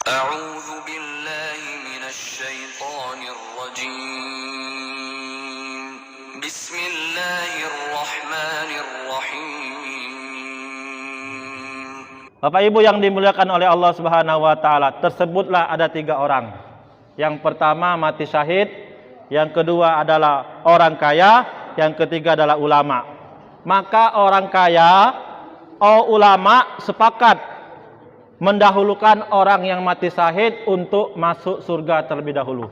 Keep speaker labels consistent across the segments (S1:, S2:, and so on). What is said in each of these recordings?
S1: أعوذ بالله من الشيطان الرجيم بسم الله الرحمن الرحيم.
S2: Bapak Ibu yang dimuliakan oleh Allah Subhanahu wa taala, tersebutlah ada 3 orang. Yang pertama mati syahid, yang kedua adalah orang kaya, yang ketiga adalah ulama. Maka orang kaya, ulama sepakat mendahulukan orang yang mati syahid untuk masuk surga terlebih dahulu.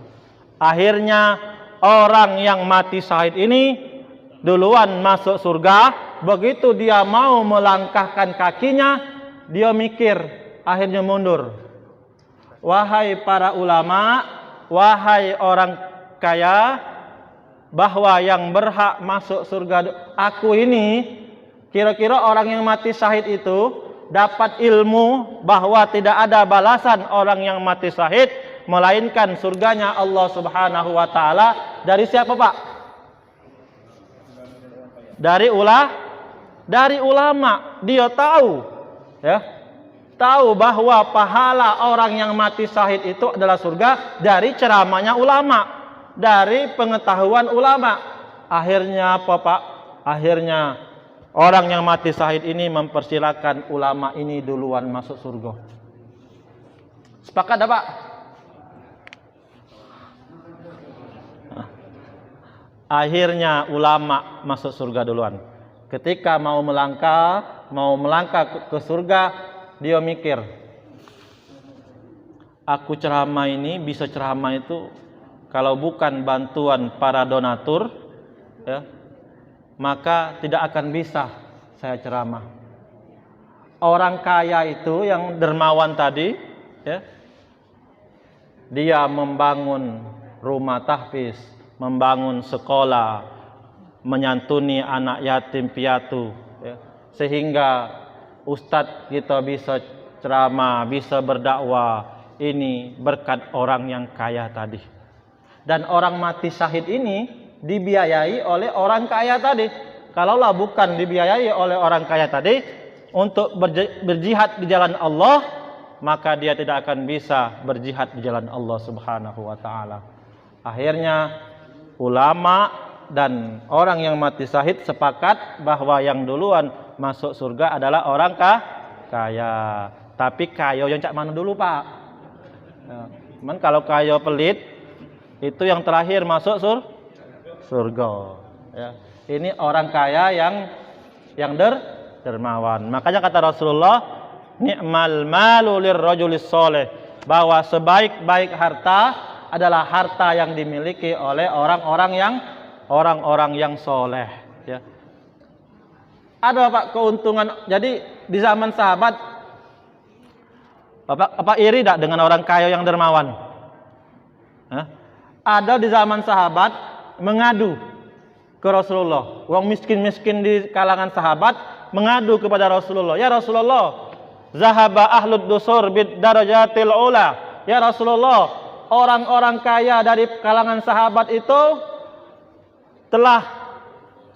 S2: Akhirnya orang yang mati syahid ini duluan masuk surga. Begitu dia mau melangkahkan kakinya, dia mikir, akhirnya mundur. Wahai para ulama, wahai orang kaya, bahwa yang berhak masuk surga aku ini, kira-kira orang yang mati syahid itu dapat ilmu bahwa tidak ada balasan orang yang mati syahid melainkan surganya Allah Subhanahu wa taala. Dari siapa, Pak? Dari ulama. Dia tahu, ya. Tahu bahwa pahala orang yang mati syahid itu adalah surga dari ceramahnya ulama, dari pengetahuan ulama. Akhirnya apa, Pak? Akhirnya orang yang mati syahid ini mempersilakan ulama ini duluan masuk surga. Sepakat tak, Pak? Akhirnya ulama masuk surga duluan. Ketika mau melangkah ke surga, dia mikir, aku ceramah ini, bisa ceramah itu kalau bukan bantuan para donatur, ya, maka tidak akan bisa saya ceramah. Orang kaya itu yang dermawan tadi, ya, dia membangun rumah tahfiz, membangun sekolah, menyantuni anak yatim piatu, ya, sehingga ustadz kita bisa ceramah, bisa berdakwah. Ini berkat orang yang kaya tadi. Dan orang mati syahid ini dibiayai oleh orang kaya tadi. Kalaulah bukan dibiayai oleh orang kaya tadi untuk berjihad di jalan Allah, maka dia tidak akan bisa berjihad di jalan Allah Subhanahu wa taala. Akhirnya ulama dan orang yang mati syahid sepakat bahwa yang duluan masuk surga adalah orang kaya. Tapi kaya yang cak mana dulu, Pak? Ya, cuman kalau kaya pelit itu yang terakhir masuk surga, ya. Ini orang kaya yang dermawan. Makanya kata Rasulullah, ni'mal malu lirrajulis sholih, bahwa sebaik-baik harta adalah harta yang dimiliki oleh orang-orang yang soleh, ya. Ada, Pak, keuntungan. Jadi di zaman sahabat, Bapak iri tak dengan orang kaya yang dermawan? Hah? Ada di zaman sahabat mengadu ke Rasulullah. Orang miskin-miskin di kalangan sahabat mengadu kepada Rasulullah. Ya Rasulullah, zahaba ahlud dusur bid darajatil ula. Ya Rasulullah, orang-orang kaya dari kalangan sahabat itu telah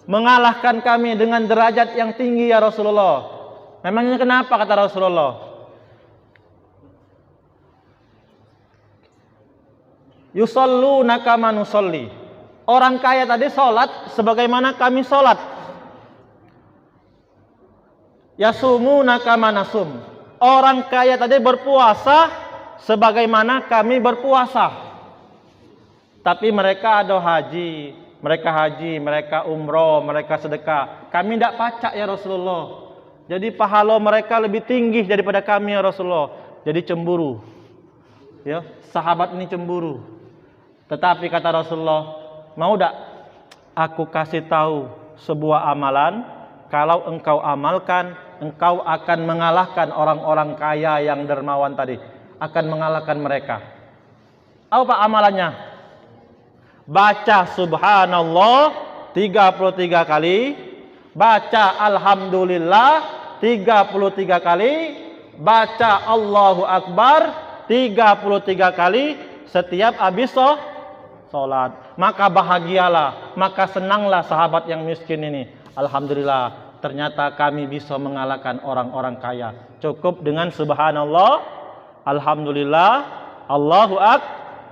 S2: mengalahkan kami dengan derajat yang tinggi, ya Rasulullah. Memangnya kenapa, kata Rasulullah? Yusalluna kama nusalli. Orang kaya tadi sholat sebagaimana kami sholat. Yasumuna kama nasum. Orang kaya tadi berpuasa sebagaimana kami berpuasa. Tapi mereka ada haji, mereka umroh, mereka sedekah. Kami tidak pacak, ya Rasulullah. Jadi pahala mereka lebih tinggi daripada kami, ya Rasulullah. Jadi cemburu, ya, sahabat ini cemburu. Tetapi kata Rasulullah, mau tak aku kasih tahu sebuah amalan, kalau engkau amalkan, engkau akan mengalahkan orang-orang kaya yang dermawan tadi, akan mengalahkan mereka. Apa amalannya? Baca subhanallah 33 kali, baca alhamdulillah 33 kali, baca Allahu Akbar 33 kali setiap habis sholat. Maka bahagialah, maka senanglah sahabat yang miskin ini. Alhamdulillah, ternyata kami bisa mengalahkan orang-orang kaya. Cukup dengan subhanallah Alhamdulillah, Allahu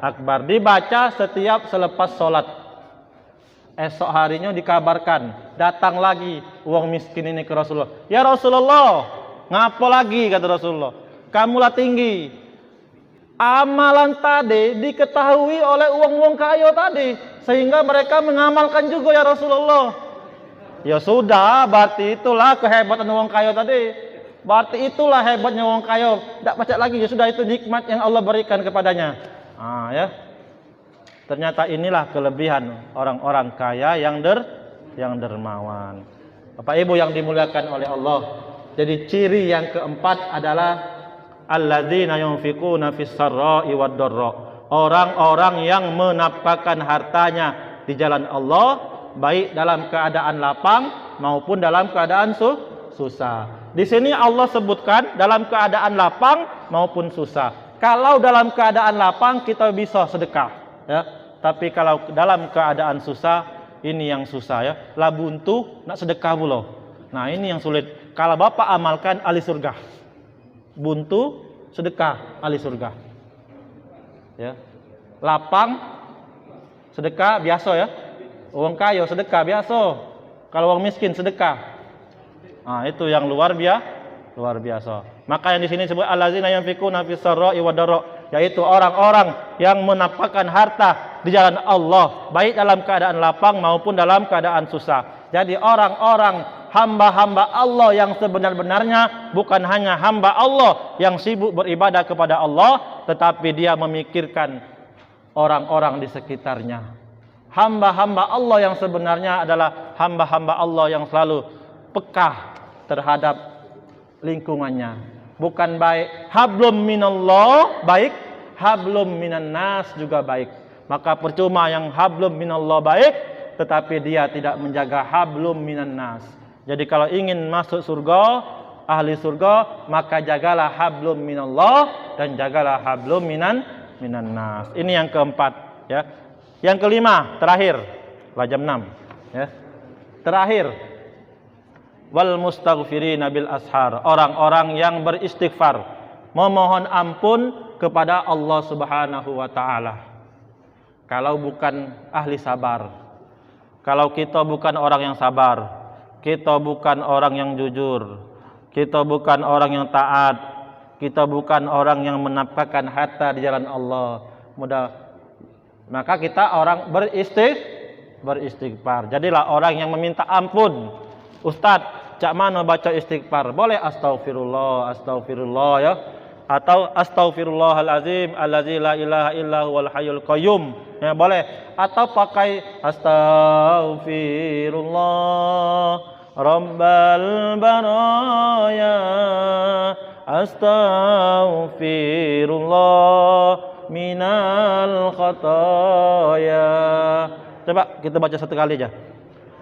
S2: Akbar. Dibaca setiap selepas sholat. Esok harinya dikabarkan, datang lagi uang miskin ini ke Rasulullah. Ya Rasulullah, ngapo lagi kata Rasulullah? Kamulah tinggi. Amalan tadi diketahui oleh uang-uang kaya tadi, sehingga mereka mengamalkan juga ya Rasulullah. Ya sudah, berarti itulah kehebatan uang kaya tadi. Berarti itulah hebatnya uang kaya. Tidak baca lagi, ya sudah, itu nikmat yang Allah berikan kepadanya. Ya. Ternyata inilah kelebihan orang-orang kaya yang dermawan. Bapak Ibu yang dimuliakan oleh Allah. Jadi ciri yang keempat adalah alladzina yunfiquna fis sarra'i wad dharra. Orang-orang yang menafkahkan hartanya di jalan Allah, baik dalam keadaan lapang maupun dalam keadaan susah. Di sini Allah sebutkan dalam keadaan lapang maupun susah. Kalau dalam keadaan lapang kita bisa sedekah, ya. Tapi kalau dalam keadaan susah, ini yang susah ya. Lah buntu nak sedekah pula. Nah, ini yang sulit. Kalau Bapak amalkan ahli surga. Buntu sedekah ahli surga. Ya. Lapang sedekah biasa ya. Uang kaya sedekah biasa. Kalau uang miskin sedekah. Nah, itu yang luar biasa. Maka yang di sini disebut allazina yunfiquna fis sarra'i wad dharra, yaitu orang-orang yang menafkahkan harta di jalan Allah, baik dalam keadaan lapang maupun dalam keadaan susah. Jadi orang-orang hamba-hamba Allah yang sebenar-benarnya bukan hanya hamba Allah yang sibuk beribadah kepada Allah, tetapi dia memikirkan orang-orang di sekitarnya. Hamba-hamba Allah yang sebenarnya adalah hamba-hamba Allah yang selalu peka terhadap lingkungannya. Bukan baik hablum minallah baik, hablum minan nas juga baik. Maka percuma yang hablum minallah baik tetapi dia tidak menjaga hablum minan nas. Jadi kalau ingin masuk surga, ahli surga, maka jagalah hablum minallah dan jagalah hablum minan nas. Ini yang keempat, ya. Yang kelima, terakhir, jam 6, ya. Terakhir, wal mustaghfirina bil ashar, orang-orang yang beristighfar, memohon ampun kepada Allah Subhanahu wa taala. Kalau bukan ahli sabar, kalau kita bukan orang yang sabar, kita bukan orang yang jujur, kita bukan orang yang taat, kita bukan orang yang menafkahkan harta di jalan Allah, maka kita orang beristighfar. Jadilah orang yang meminta ampun. Ustadz, cak mana baca istighfar? Boleh astaghfirullah, astaghfirullah ya. Atau astaghfirullahalazim allazi la ilaha illa huwal hayyul qayyum. Ya boleh. Atau pakai astaghfirullah rabbal baraya, astaghfirullah minal khataya. Coba kita baca satu kali aja.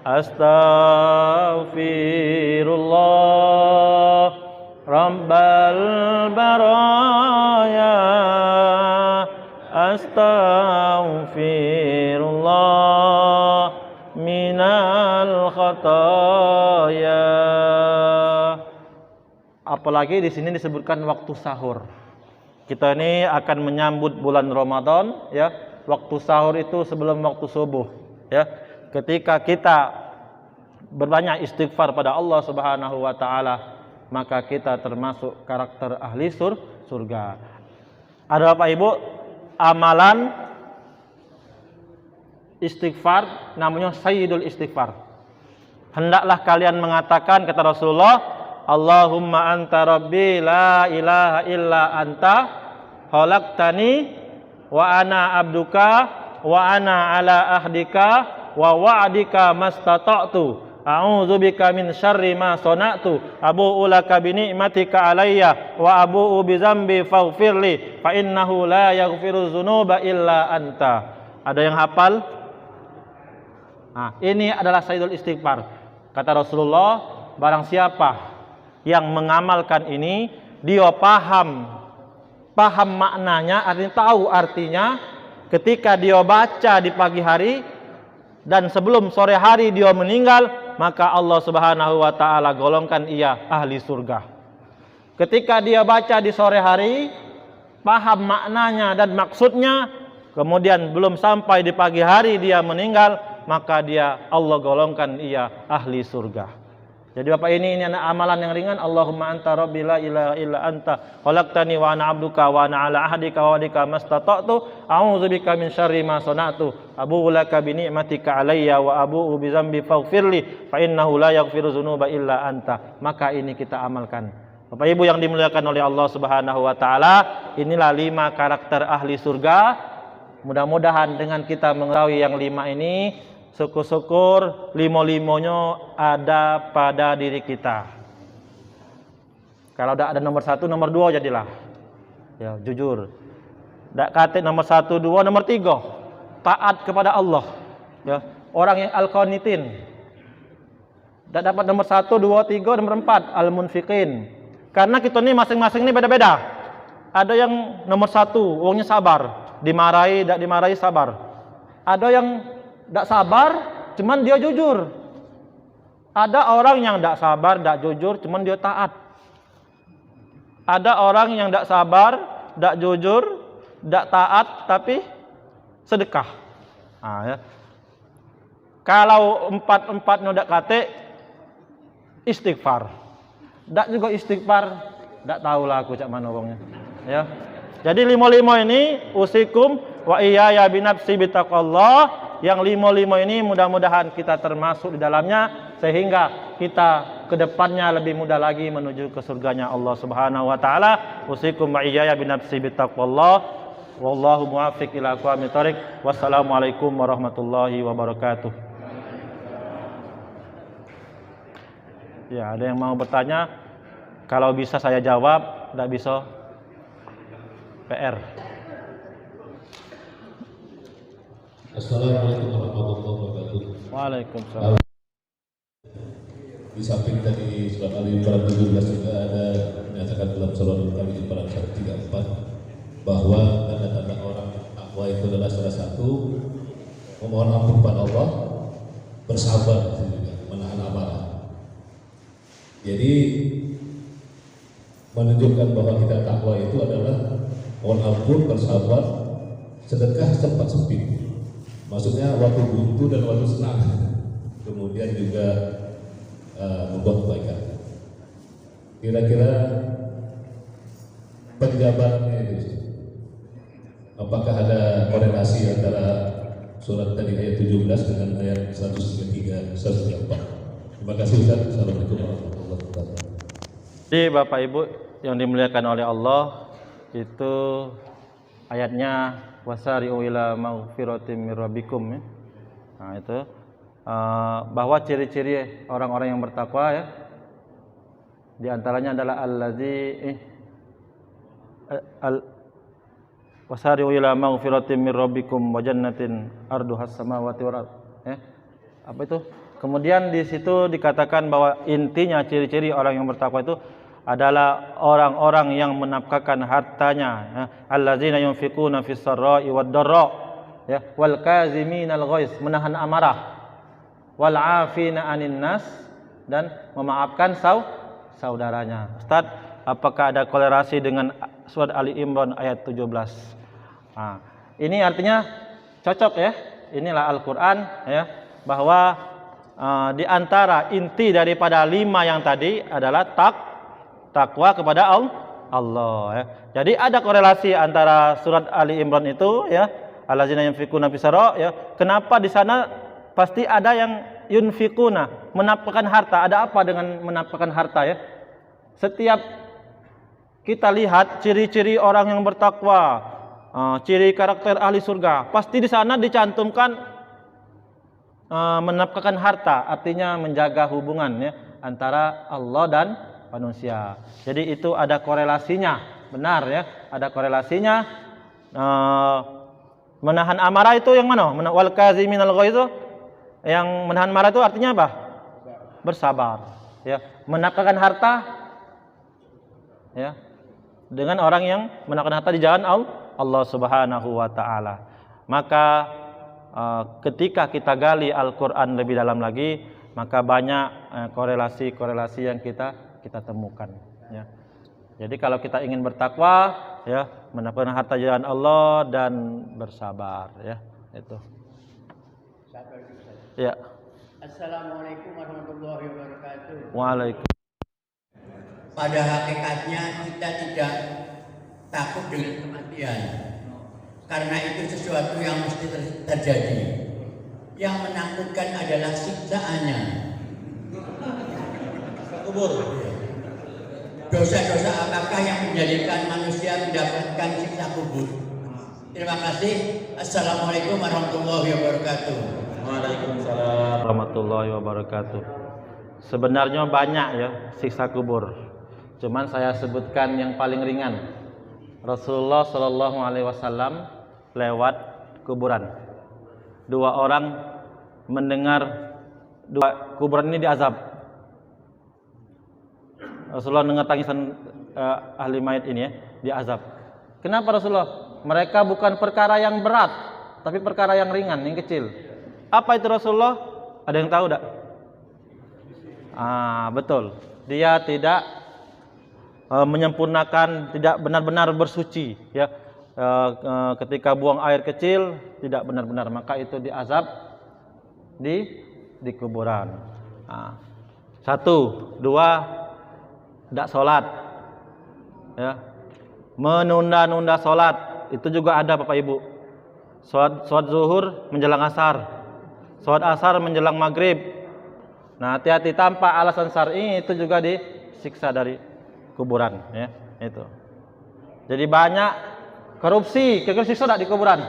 S2: Astaghfirullah rabbal baraya, astaghfirullah minal khataya. Apalagi di sini disebutkan waktu sahur. Kita ini akan menyambut bulan Ramadan, ya. Waktu sahur itu sebelum waktu subuh, ya. Ketika kita berbanyak istighfar pada Allah Subhanahu wa taala, maka kita termasuk karakter ahli surga. Ada Bapak Ibu, amalan istighfar namanya sayyidul istighfar. Hendaklah kalian mengatakan, kata Rasulullah, Allahumma anta rabbi la ilaha illa anta khalaqtani wa ana abduka wa ana ala ahdika wa wa'dika mastata'tu a'udzubika min syarri ma sana'tu abu'u laka bi ni'matika alayya wa abu'u bi dzambi faghfirli fa innahu la yaghfiru dzunuba illa anta. Ada yang hafal? Nah, ini adalah sayyidul istighfar. Kata Rasulullah, barang siapa yang mengamalkan ini, dia paham maknanya, artinya tahu artinya, ketika dia baca di pagi hari dan sebelum sore hari dia meninggal, maka Allah Subhanahu wa taala golongkan ia ahli surga. Ketika dia baca di sore hari, paham maknanya dan maksudnya, kemudian belum sampai di pagi hari dia meninggal, maka dia Allah golongkan ia ahli surga. Jadi Bapak ini amalan yang ringan. Allahumma anta rabbi la ilaha illa anta khalaqtani wa ana 'abduka wa ana 'ala ahdika wa wa'dika mastata'tu a'udzubika min syarri ma sana'tu abu'u laka bi ni'matika 'alayya wa abu'u bi dzambi faghfirli fa innahu la yaghfiru dzunuba illa anta. Maka ini kita amalkan. Bapak Ibu yang dimuliakan oleh Allah Subhanahu wa taala, inilah 5 karakter ahli surga. Mudah-mudahan dengan kita mengetahui yang 5 ini, syukur-syukur limo-limonya ada pada diri kita. Kalau tidak ada nomor 1, nomor 2 jadilah. Ya, jujur. Tidak kata nomor 1, 2, nomor 3. Taat kepada Allah. Ya, orang yang al-qanitin. Tidak dapat nomor 1, 2, 3, nomor 4 al-munfiqin. Karena kita ini masing-masing ini beda-beda. Ada yang nomor 1, uangnya sabar, dimarahi, tidak dimarahi sabar. Ada yang tidak sabar, cuman dia jujur. Ada orang yang tidak sabar, tidak jujur, cuman dia taat. Ada orang yang tidak sabar, tidak jujur, tidak taat, tapi sedekah. Nah, ya. Kalau empat-empatnya tidak kate, istighfar. Tidak juga istighfar, tidak tahulah aku cak mana orangnya. Ya. Jadi 5 ini usikum wa iyaya binafsi bitaqallah. Yang 5 ini mudah-mudahan kita termasuk di dalamnya, sehingga kita kedepannya lebih mudah lagi menuju ke surganya Allah Subhanahu wa taala. Usikum wa iyaya binafsi bitaqallah. Wallahu muwaffiq ila aqwamit thoriq. Wassalamualaikum warahmatullahi wabarakatuh. Ya, ada yang mau bertanya? Kalau bisa saya jawab, tidak bisa PR.
S3: Assalamualaikum warahmatullahi wabarakatuh.
S2: Waalaikumsalam.
S3: Di samping tadi surat Al-Imran 17 juga ada menyatakan dalam surah Al-Imran 134 bahwa tanda-tanda orang takwa itu adalah salah satu memohon ampun kepada Allah, bersabar juga, menahan amarah. Jadi menunjukkan bahwa kita takwa itu adalah mohon ampun, bersabar, sedekah cepat sempit. Maksudnya waktu buntu dan waktu senang. Kemudian juga membuat kebaikan. Kira-kira penjabarannya itu, apakah ada korelasi antara surat tadi ayat 17 dengan ayat 133, 134? Terima kasih Ustaz. Assalamualaikum warahmatullahi wabarakatuh.
S2: Jadi Bapak Ibu yang dimuliakan oleh Allah, itu ayatnya wasari'u ila maghfiratin mir rabbikum, ya. Nah, itu bahwa ciri-ciri orang-orang yang bertakwa, ya, di antaranya adalah wasari'u ila maghfiratin mir rabbikum wa jannatin arduhas samawati wal ardh, ya. Apa itu? Kemudian di situ dikatakan bahwa intinya ciri-ciri orang yang bertakwa itu adalah orang-orang yang menafkahkan hartanya, ya. Allazina yunfiquna fis sarra'i wad dharra, ya, wal kaziminal ghaiz, menahan amarah, wal 'afina 'anin nas, dan memaafkan saudaranya. Ustaz, apakah ada korelasi dengan surat Ali Imran ayat 17? Nah, ini artinya cocok, ya. Inilah Al-Qur'an, ya, bahwa di antara inti daripada 5 yang tadi adalah takwa kepada Allah, ya. Jadi ada korelasi antara surat Ali Imran itu, ya, allazina yunfiquna fis sarra, ya. Kenapa di sana pasti ada yang yunfiquna, menafkahkan harta? Ada apa dengan menafkahkan harta, ya? Setiap kita lihat ciri-ciri orang yang bertakwa, ciri karakter ahli surga, pasti di sana dicantumkan menafkahkan harta, artinya menjaga hubungan, ya, antara Allah dan manusia. Jadi itu ada korelasinya, benar, ya, ada korelasinya. Menahan amarah itu yang mana? Wal kaziminal ghaiz, yang menahan marah itu artinya apa? Bersabar, ya. Menafkahkan harta, ya, dengan orang yang menafkahkan harta di jalan Allah Subhanahu wa taala. Maka ketika kita gali Al-Qur'an lebih dalam lagi, maka banyak korelasi-korelasi yang kita temukan, ya. Jadi kalau kita ingin bertakwa, ya, mendapatkan harta jalan Allah dan bersabar, ya, itu. Ya.
S4: Assalamualaikum warahmatullahi wabarakatuh.
S2: Waalaikumsalam.
S4: Pada hakikatnya kita tidak takut dengan kematian, karena itu sesuatu yang mesti terjadi. Yang menakutkan adalah siksaannya. Kubur. Dosa-dosa apakah yang menjadikan manusia mendapatkan siksa kubur? Terima kasih. Assalamualaikum warahmatullahi wabarakatuh.
S2: Waalaikumsalam warahmatullahi wabarakatuh. Sebenarnya banyak ya siksa kubur. Cuman saya sebutkan yang paling ringan. Rasulullah Shallallahu Alaihi Wasallam lewat kuburan. Dua orang mendengar dua kuburan ini diazab. Rasulullah dengar tangisan ahli mayit ini ya, diazab. Kenapa Rasulullah? Mereka bukan perkara yang berat, tapi perkara yang ringan, yang kecil. Apa itu Rasulullah? Ada yang tahu tak? Betul. Dia tidak menyempurnakan, tidak benar-benar bersuci, ya. Ketika buang air kecil tidak benar-benar, maka itu diazab di kuburan. Satu, dua, tidak sholat, ya. Menunda-nunda sholat itu juga ada Bapak Ibu. Sholat zuhur menjelang asar, sholat asar menjelang maghrib. Nah, hati-hati, tanpa alasan syar'i itu juga disiksa dari kuburan, ya, itu. Jadi banyak korupsi, kira-kira siksa tidak di kuburan?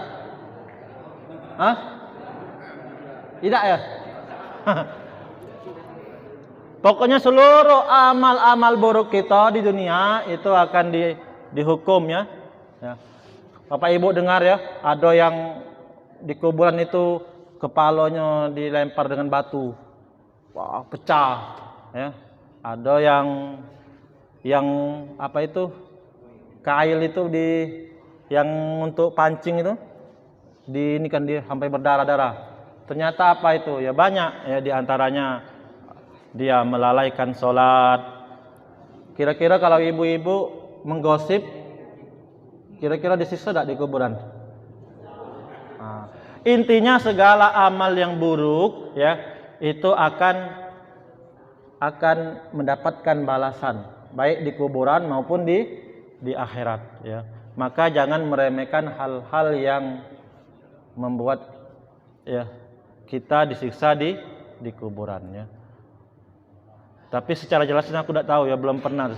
S2: Tidak ya? Pokoknya seluruh amal-amal buruk kita di dunia itu akan dihukum, ya. Bapak Ibu dengar ya, ada yang di kuburan itu kepalanya dilempar dengan batu, wah, pecah, ya. Ada yang apa itu, kail itu yang untuk pancing itu ini kan dia sampai berdarah-darah. Ternyata apa itu? Ya banyak ya, diantaranya dia melalaikan sholat. Kira-kira kalau ibu-ibu menggosip, kira-kira disiksa tidak di kuburan? Intinya segala amal yang buruk ya itu akan mendapatkan balasan baik di kuburan maupun di akhirat, ya. Maka jangan meremehkan hal-hal yang membuat ya kita disiksa di kuburan, ya. Tapi secara jelasnya aku tidak tahu ya, belum pernah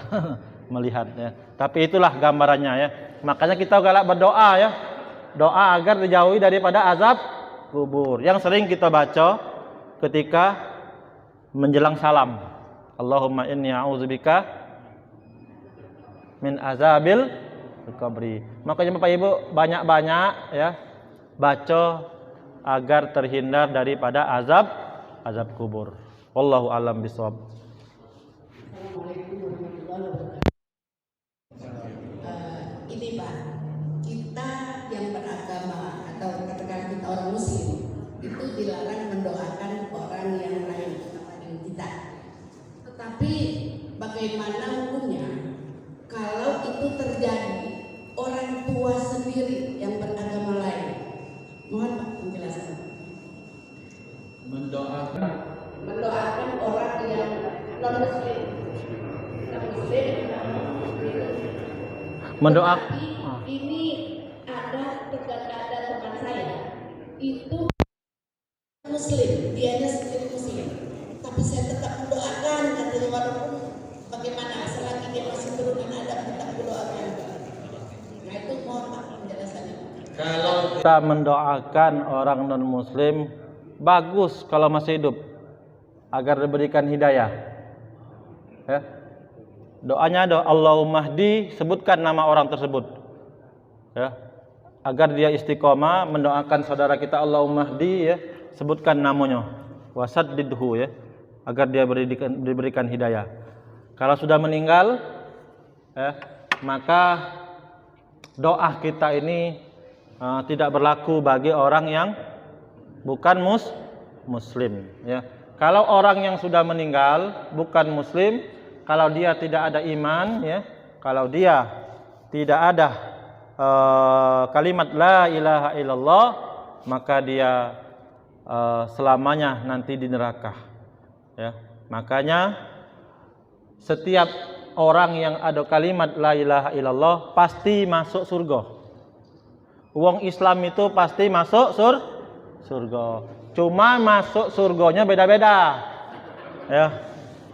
S2: melihat, ya. Tapi itulah gambarannya, ya. Makanya kita galak berdoa, ya. Doa agar dijauhi daripada azab kubur. Yang sering kita baca ketika menjelang salam. Allahumma inni a'udzubika min azabil kubri. Makanya Bapak Ibu banyak-banyak ya baca agar terhindar daripada azab kubur. Wallahu a'lam bishawab.
S5: Ini Pak, kita yang beragama atau katakan kita orang Muslim itu dilarang mendoakan orang yang lain dengan kita. Tetapi bagaimana hukumnya kalau itu terjadi orang tua sendiri yang beragama lain? Mohon Pak penjelasan. Mendoakan orang yang non Muslim.
S2: Mendoakan.
S5: Ini ada teman saya itu Muslim, dianya sendiri Muslim, tapi saya tetap mendoakan, katanya, walaupun bagaimana selagi dia masih turunan adab tetap mendoakan. Nah itu mohon Pak penjelasannya.
S2: Kalau kita mendoakan orang non Muslim, bagus kalau masih hidup agar diberikan hidayah, ya. Doanya doa Allahumma hdi, sebutkan nama orang tersebut, ya, agar dia istiqomah. Mendoakan saudara kita Allahumma hdi, ya, sebutkan namanya, wasaddidhu, ya, agar dia diberikan hidayah. Kalau sudah meninggal, ya, maka doa kita ini tidak berlaku bagi orang yang bukan muslim, ya. Kalau orang yang sudah meninggal bukan muslim, kalau dia tidak ada iman, ya, kalau dia tidak ada kalimat la ilaha illallah, maka dia selamanya nanti di neraka. Ya, makanya setiap orang yang ada kalimat la ilaha illallah pasti masuk surga. Wong Islam itu pasti masuk surga. Cuma masuk surganya beda-beda. Ya.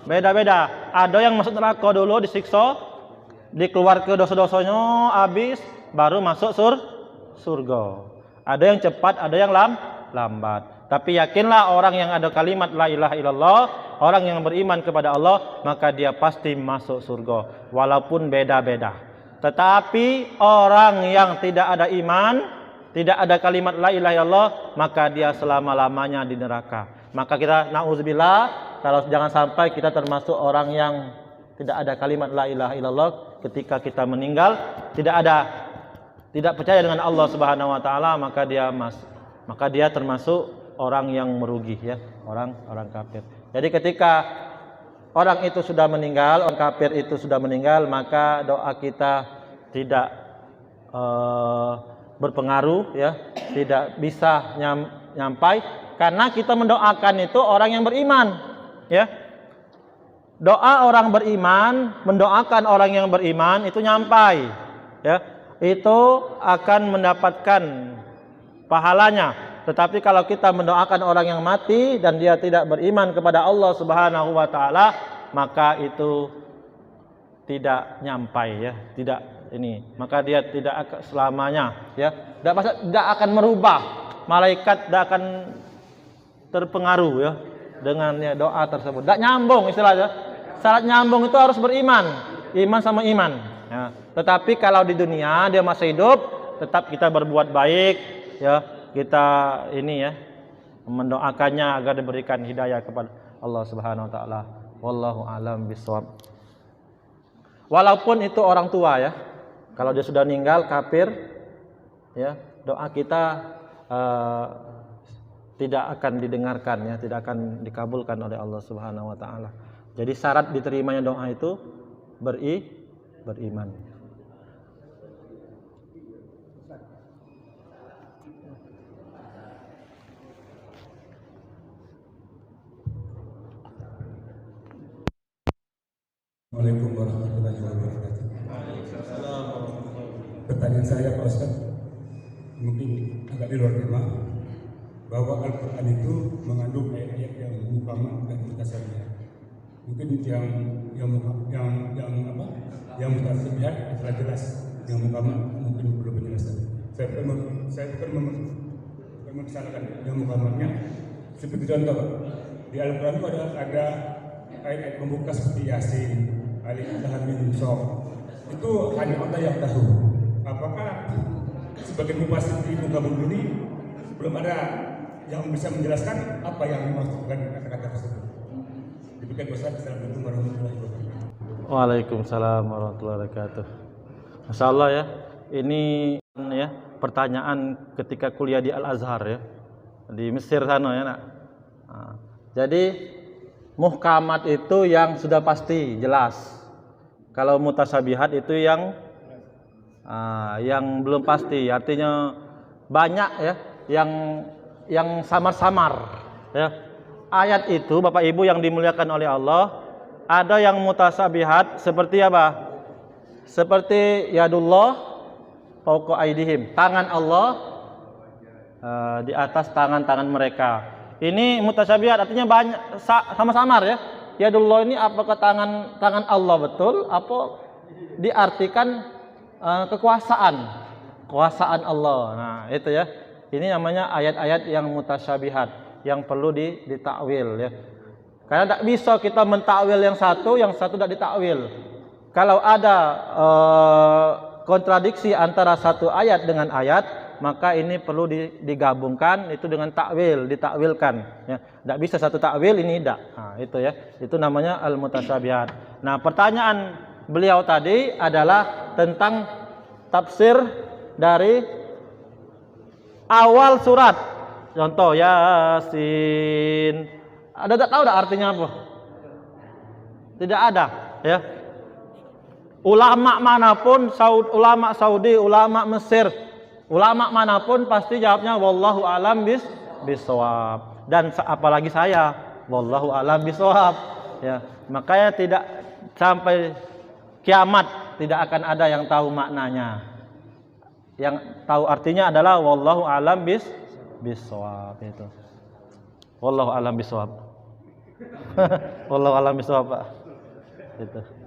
S2: Beda-beda. Ada yang masuk neraka dulu disiksa, dikeluar ke dosa-dosanya habis baru masuk surga. Ada yang cepat, ada yang lambat. Tapi yakinlah orang yang ada kalimat la ilaha illallah, orang yang beriman kepada Allah, maka dia pasti masuk surga walaupun beda-beda. Tetapi orang yang tidak ada iman, tidak ada kalimat la ilaha illallah, maka dia selama-lamanya di neraka. Maka kita na'udzubillah, kalau jangan sampai kita termasuk orang yang tidak ada kalimat la ilaha illallah ketika kita meninggal, tidak percaya dengan Allah Subhanahu wa taala, maka dia termasuk orang yang merugi, ya, orang kafir. Jadi ketika orang itu sudah meninggal, orang kafir itu sudah meninggal, maka doa kita tidak berpengaruh, ya, tidak bisa nyampai, karena kita mendoakan itu orang yang beriman, ya. Doa orang beriman, mendoakan orang yang beriman itu nyampai, ya, itu akan mendapatkan pahalanya. Tetapi kalau kita mendoakan orang yang mati dan dia tidak beriman kepada Allah Subhanahu wa taala, maka itu tidak nyampai, ya, tidak ini. Maka dia tidak akan selamanya, ya, tidak akan merubah. Malaikat tidak akan terpengaruh, ya, dengan, ya, doa tersebut. Tidak nyambung istilahnya. Syarat nyambung itu harus beriman, iman sama iman, ya. Tetapi kalau di dunia dia masih hidup, tetap kita berbuat baik, ya. Kita ini, ya, mendoakannya agar diberikan hidayah kepada Allah Subhanahu wa taala. Wallahu a'lam bishawab. Walaupun itu orang tua, ya. Kalau dia sudah meninggal kafir, ya, doa kita tidak akan didengarkan, ya, tidak akan dikabulkan oleh Allah Subhanahu wa taala. Jadi syarat diterimanya doa itu beriman.
S6: Assalamualaikum warahmatullahi wabarakatuh. Pertanyaan saya, Pak Ustaz, mungkin agak di luar tema, bahwa Al-Quran itu mengandung ayat-ayat yang muhkamat dan mutasyabihat. Mungkin yang mutasyabihat telah jelas, yang muhkamat mungkin perlu penjelasan. Saya bukan mempersalahkan yang muhkamatnya. Seperti contoh, di Al-Quran itu ada ayat-ayat pembuka seperti Yasin, Alif Lam Mim Shad. Itu hanya Allah yang tahu. Apakah sebagai mufasir di muka bumi ini belum ada yang bisa menjelaskan apa yang dimaksudkan kata-kata tersebut? Demikian Ustaz. Assalamualaikum warahmatullahi wabarakatuh.
S2: Waalaikumsalam warahmatullahi wabarakatuh. Masya Allah, ya. Ini, ya, pertanyaan ketika kuliah di Al-Azhar, ya, di Mesir sana, ya, nak. Nah, jadi muhkamat itu yang sudah pasti jelas. Kalau mutasyabihat itu yang belum pasti, artinya banyak, ya, yang samar-samar, ya. Ayat itu Bapak Ibu yang dimuliakan oleh Allah, ada yang mutasyabihat seperti apa? Seperti yadullah fawqa aydihim, tangan Allah di atas tangan-tangan mereka. Ini mutasyabihat, artinya banyak, sama-samar, ya. Yadullah ini apakah tangan Allah betul, apa diartikan kekuasaan Allah. Nah, itu, ya. Ini namanya ayat-ayat yang mutasyabihat, yang perlu ditakwil, ya. Karena tidak bisa kita mentakwil yang satu tidak ditakwil. Kalau ada kontradiksi antara satu ayat dengan ayat, maka ini perlu digabungkan itu dengan takwil, ditakwilkan, ya. Tidak bisa satu takwil, ini tidak. Nah, itu, ya. Itu namanya al-mutasyabihat. Nah, pertanyaan beliau tadi adalah tentang tafsir dari awal surat. Contoh Yasin. Ada tak tahu artinya apa? Tidak ada, ya. Ulama manapun, ulama Saudi, ulama Mesir, ulama manapun pasti jawabnya wallahu alam bisawab. Dan apalagi saya, wallahu alam bisawab. Ya, makanya tidak sampai kiamat tidak akan ada yang tahu maknanya. Yang tahu artinya adalah wallahu alam bisawab itu. Wallahu alam bisawab. Wallahu alam bisawab, Pak. Itu.